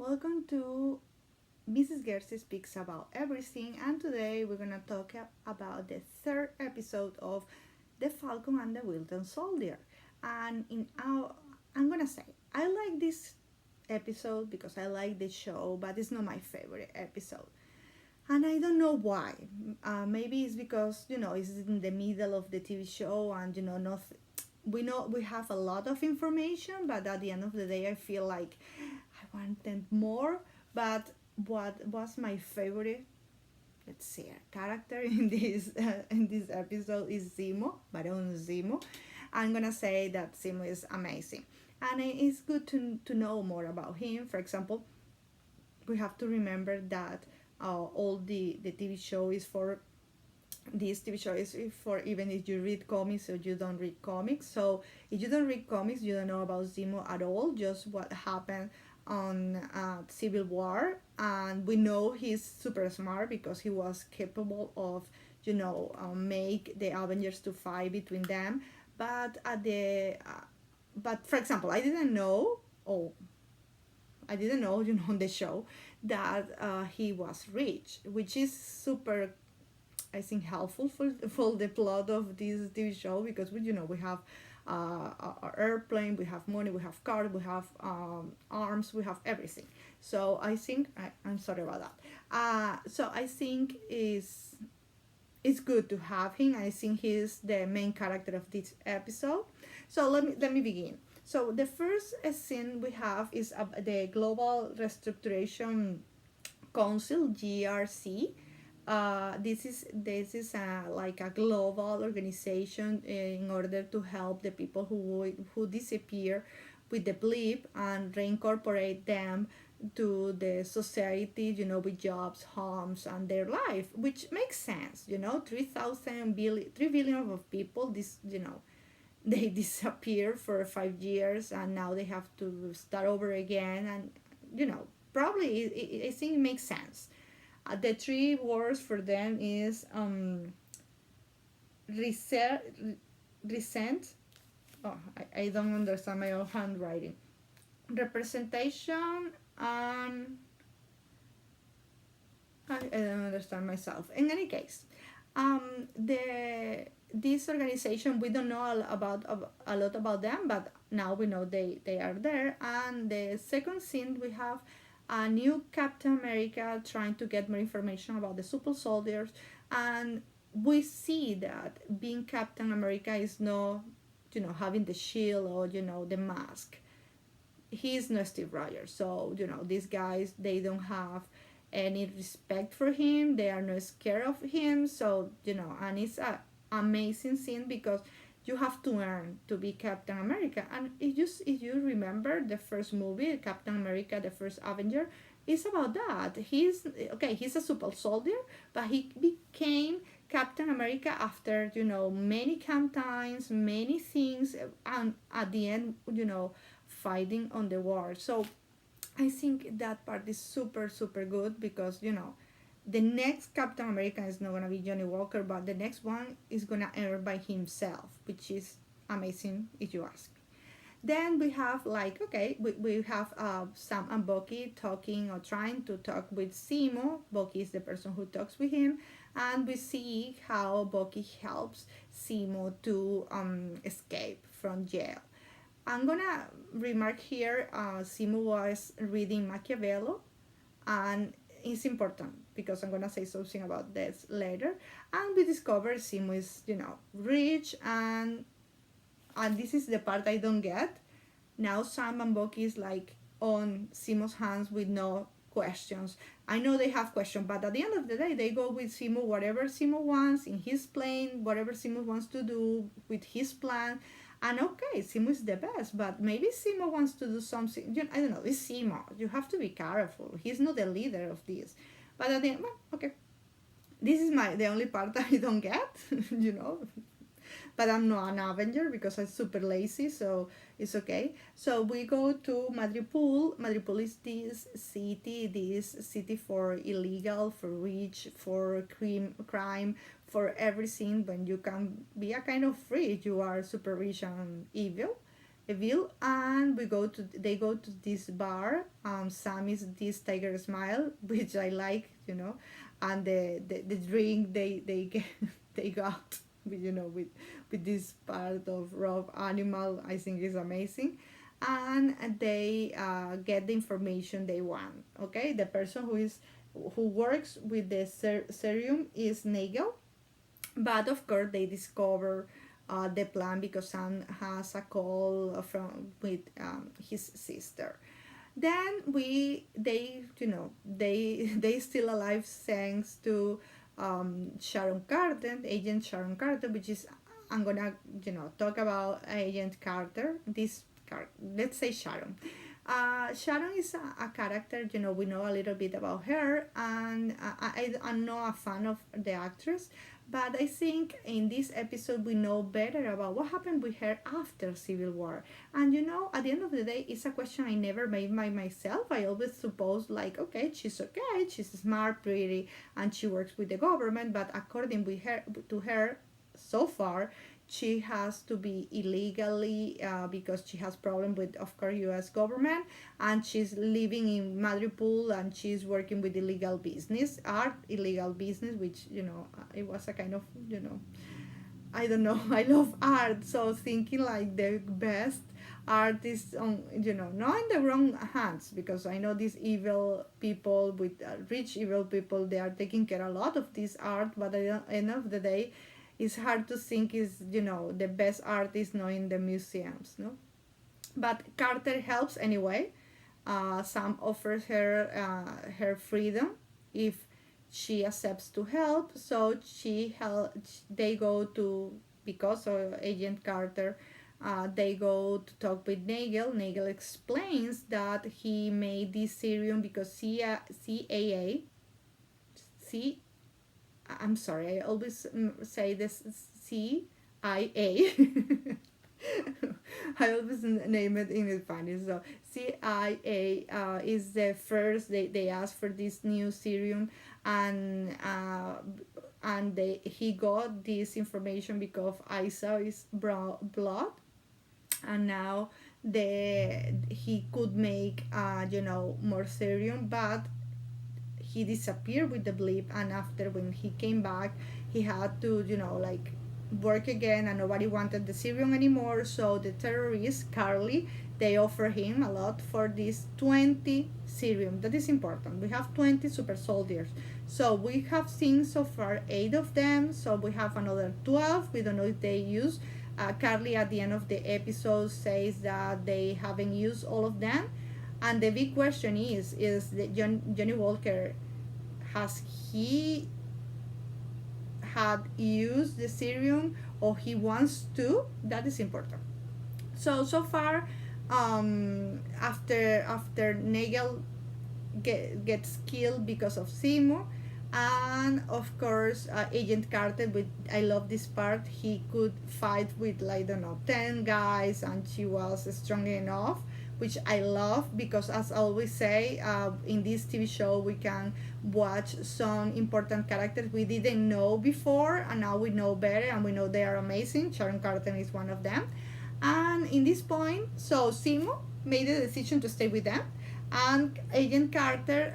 welcome to Mrs. Gersi Speaks About Everything, and today we're gonna talk about the third episode of The Falcon and the Winter Soldier. And I'm gonna say, I like this episode because I like the show, but it's not my favorite episode. And I don't know why. Maybe it's because it's in the middle of the TV show, and not we know we have a lot of information, but at the end of the day, I feel like I wanted more. But what was my favorite, let's see, character in this episode is Zemo, Baron Zemo. I'm gonna say that Zemo is amazing, and it's good to know more about him. For example, we have to remember that all the TV show is for this TV show is for even if you read comics or you don't read comics. So if you don't read comics, you don't know about Zemo at all. Just what happened on Civil War, and we know he's super smart because he was capable of make the Avengers to fight between them. But but for example, I didn't know, on the show that he was rich, which is super, I think, helpful for the plot of this TV show because we have our airplane, we have money, we have cars, we have arms, we have everything. So I think I'm sorry about that. So I think it's good to have him. I think he's the main character of this episode. So let me begin. So the first scene we have is the Global Restructuration Council (GRC). This is like a global organization in order to help the people who disappear with the blip and reincorporate them to the society, with jobs, homes, and their life, which makes sense. 3 billion of people, they disappear for 5 years, and now they have to start over again, and probably I think it makes sense. The three words for them is reset, resent. Oh, I don't understand my own handwriting. Representation and I don't understand myself. In any case, the this organization, we don't know a lot about them, but now we know they are there. And the second scene, we have a new Captain America trying to get more information about the super soldiers, and we see that being Captain America is not, having the shield or the mask. He's not Steve Rogers, so these guys, they don't have any respect for him. They are not scared of him. So and it's a amazing scene because you have to earn to be Captain America. And if you remember the first movie, Captain America, the first Avenger, it's about that. He's a super soldier, but he became Captain America after many campaigns, many things, and at the end, fighting on the war. So I think that part is super super good because the next Captain America is not gonna be Johnny Walker, but the next one is gonna earn by himself, which is amazing if you ask me. Then we have we have Sam and Bucky talking or trying to talk with Simo. Bucky is the person who talks with him, and we see how Bucky helps Simo to escape from jail. I'm gonna remark here, Simo was reading Machiavelli, and it's important because I'm gonna say something about this later. And we discover Simo is, rich, and this is the part I don't get. Now Sam and Bucky is like on Simo's hands with no questions. I know they have questions, but at the end of the day, they go with Simo whatever Simo wants in his plane, whatever Simo wants to do with his plan. And okay, Simo is the best, but maybe Simo wants to do something. I don't know. It's Simo. You have to be careful. He's not the leader of this. But at the end, well, okay. This is the only part that I don't get, you know. But I'm not an Avenger because I'm super lazy, so it's okay. So we go to Madripoor. Madripoor is this city for illegal, for rich, for crime, for everything. When you can be a kind of free, you are super rich and evil. evil, and they go to this bar. Sam is this tiger smile, which I like, and the drink they get, they got, with this part of raw animal, I think is amazing. And they get the information they want. Okay, the person who works with the serum is Nagel, but of course they discover the plan because Sam has a call from with his sister. Then they still alive thanks to Sharon Carter, Agent Sharon Carter, which is, I'm gonna talk about Agent Carter. Let's say Sharon. Sharon is a character, we know a little bit about her, and I'm not a fan of the actress, but I think in this episode we know better about what happened with her after Civil War. And at the end of the day, it's a question I never made by myself. I always suppose, like, okay, she's smart, pretty, and she works with the government, but according to her, so far, she has to be illegally because she has problem with, of course, U.S. government, and she's living in Madripoor, and she's working with illegal business, illegal business, which it was a kind of I don't know. I love art, so thinking like the best artists on not in the wrong hands, because I know these evil people with rich evil people, they are taking care a lot of this art, but at the end of the day, it's hard to think is the best art is not in the museums, no. But Carter helps anyway. Sam offers her her freedom if she accepts to help. So they go to, because of Agent Carter, they go to talk with Nagel. Nagel explains that he made this serum because CAA, C I'm sorry, I always say this CIA. I always name it in Spanish. So CIA is the first. They asked for this new serum, and he got this information because I saw his blood, and now he could make more serum, but he disappeared with the blip, and after, when he came back, he had to like work again, and nobody wanted the serum anymore. So the terrorists, Carly, they offer him a lot for this 20 serum. That is important. We have 20 super soldiers, so we have seen so far 8 of them, so we have another 12. We don't know if they use Carly at the end of the episode says that they haven't used all of them. And the big question is that Johnny Walker, has he had used the serum, or he wants to? That is important. So far, after Nagel gets killed because of Seymour, and of course Agent Carter, with, I love this part, he could fight with, like, I don't know, 10 guys, and she was strong enough, which I love, because as I always say, in this TV show we can watch some important characters we didn't know before, and now we know better, and we know they are amazing. Sharon Carter is one of them. And in this point, so Seymour made the decision to stay with them, and Agent Carter,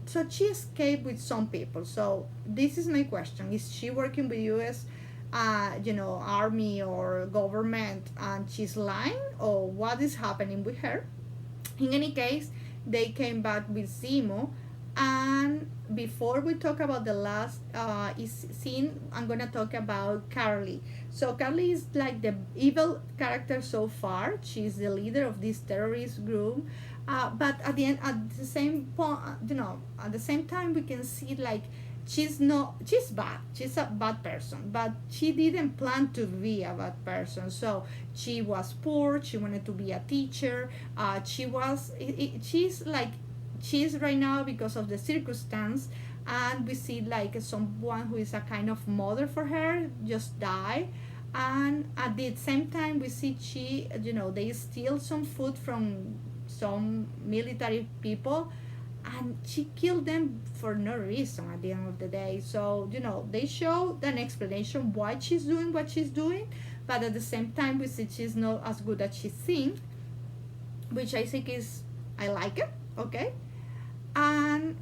so she escaped with some people. So this is my question: is she working with U.S. Army or government, and she's lying, or what is happening with her? In any case, they came back with Seymour. And before we talk about the last scene, I'm gonna talk about Carly. So Carly is like the evil character so far. She's the leader of this terrorist group. But at the end, at the same point, at the same time, we can see, like, she's bad. She's a bad person, but she didn't plan to be a bad person. So she was poor. She wanted to be a teacher. She's right now because of the circumstance, and we see, like, someone who is a kind of mother for her just die. And at the same time, we see they steal some food from some military people, and she killed them for no reason at the end of the day. So they show an explanation why she's doing what she's doing, but at the same time we see she's not as good as she thinks, which I think is, I like it, okay. And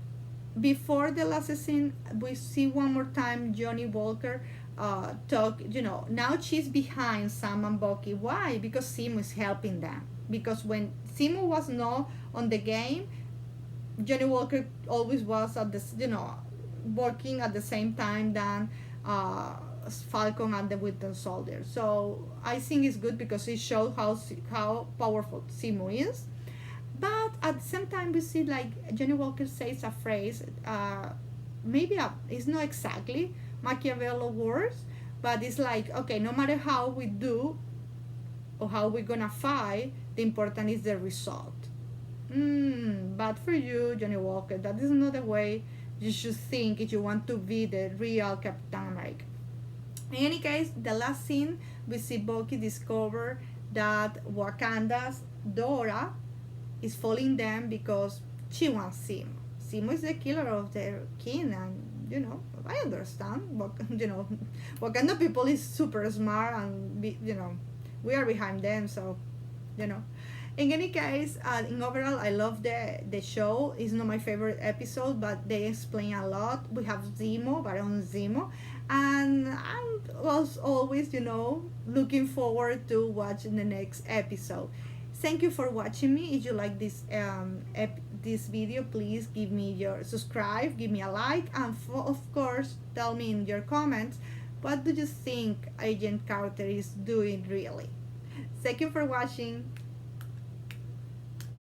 before the last scene, we see one more time Johnny Walker talk. Now she's behind Sam and Bucky. Why? Because Simu is helping them. Because when Simu was not on the game, Johnny Walker always was at this, working at the same time than Falcon and the Winter Soldier. So I think it's good because it shows how powerful Simu is. But at the same time, we see like Johnny Walker says a phrase. Maybe it's not exactly Machiavelli words, but it's like, okay, no matter how we do or how we're gonna fight, the important is the result. But for you, Johnny Walker, that is not the way you should think if you want to be the real Captain America. In any case, the last scene, we see Bucky discover that Wakanda's Dora is following them because she wants Simu. Simu is the killer of their kin, and I understand. Wakanda people is super smart, and we are behind them. So, In any case, in overall, I love the show. It's not my favorite episode, but they explain a lot. We have Zemo, Baron Zemo, and I'm always, looking forward to watching the next episode. Thank you for watching me. If you like this video, please give me your subscribe, give me a like, and of course, tell me in your comments what do you think Agent Carter is doing really. Thank you for watching.